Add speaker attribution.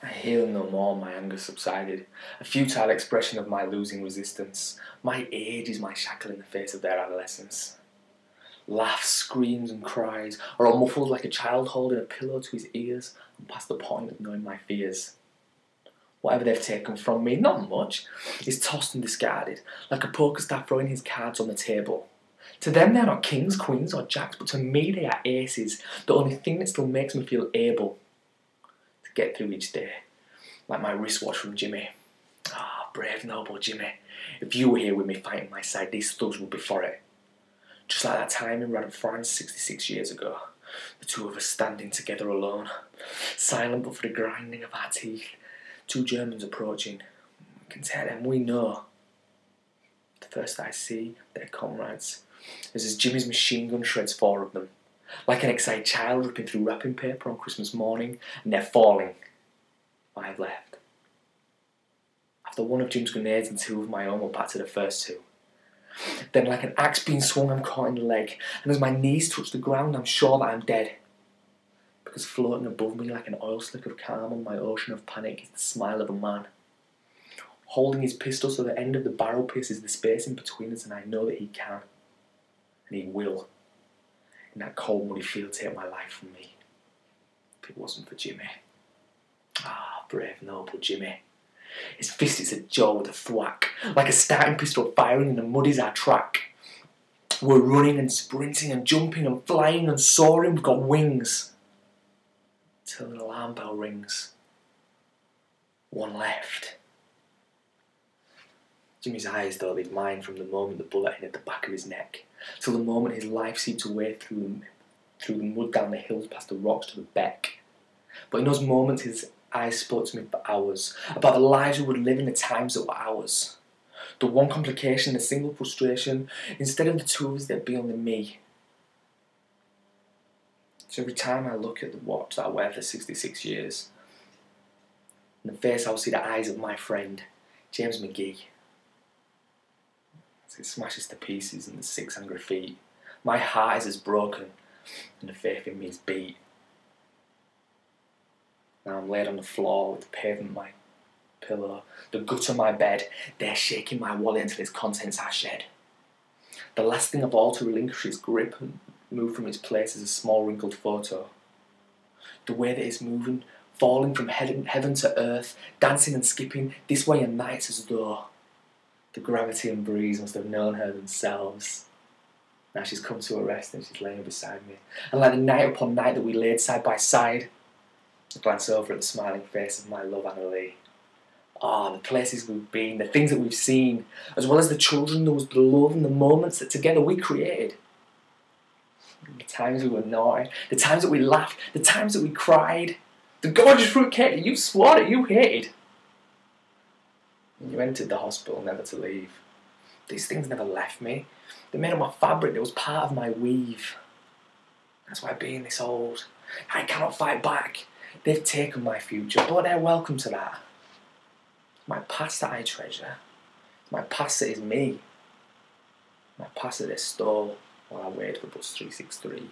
Speaker 1: I hear them no more, my anger subsided, a futile expression of my losing resistance. My age is my shackle in the face of their adolescence. Laughs, screams and cries are all muffled like a child holding a pillow to his ears and past the point of knowing my fears. Whatever they've taken from me, not much, is tossed and discarded, like a poker star throwing his cards on the table. To them they are not kings, queens or jacks, but to me they are aces, the only thing that still makes me feel able to get through each day, like my wristwatch from Jimmy. Ah, brave, noble Jimmy. If you were here with me fighting my side, these thugs would be for it. Just like that time in Rad France 66 years ago, the two of us standing together alone, silent but for the grinding of our teeth, two Germans approaching. We can tell them we know. The first I see their comrades is as Jimmy's machine gun shreds four of them, like an excited child ripping through wrapping paper on Christmas morning, and they're falling. 5 left. After one of Jim's grenades and 2 of my own were back to the first 2. Then like an axe being swung, I'm caught in the leg, and as my knees touch the ground, I'm sure that I'm dead. Because floating above me like an oil slick of calm on my ocean of panic is the smile of a man, holding his pistol so the end of the barrel pierces the space in between us, and I know that he can, and he will, in that cold muddy field, take my life from me, if it wasn't for Jimmy. Ah, brave noble Jimmy. His fist hits a jaw with a thwack, like a starting pistol firing in the mud is our track. We're running and sprinting and jumping and flying and soaring, we've got wings. Till an alarm bell rings. 1 left. Jimmy's eyes don't leave mine from the moment the bullet hit the back of his neck, till the moment his life seemed to wade through the mud down the hills past the rocks to the beck. But in those moments his eyes spoke to me for hours, about the lives we would live in the times that were ours. The one complication, the single frustration, instead of the 2 of us there'd be only me. So every time I look at the watch that I wear for 66 years, in the face I'll see the eyes of my friend, James McGee. As it smashes to pieces in the 6 angry feet, my heart is as broken, and the faith in me is beat. Now I'm laid on the floor with the pavement my pillow, the gutter my bed, they're shaking my wallet until its contents are shed. The last thing of all to relinquish its grip and move from its place is a small wrinkled photo. The way that it's moving, falling from heaven to earth, dancing and skipping this way and that, it's as though the gravity and breeze must have known her themselves. Now she's come to a rest and she's laying beside me. And like the night upon night that we laid side by side, I glance over at the smiling face of my love Anna Lee. Ah, the places we've been, the things that we've seen, as well as the children, the love and the moments that together we created. The times we were naughty, the times that we laughed, the times that we cried, the gorgeous fruit cake that you swore that you hated. And you entered the hospital never to leave. These things never left me. They made up my fabric, they was part of my weave. That's why being this old, I cannot fight back. They've taken my future, but they're welcome to that. My past that I treasure, my past that is me, my past that they stole while I waited for bus 363.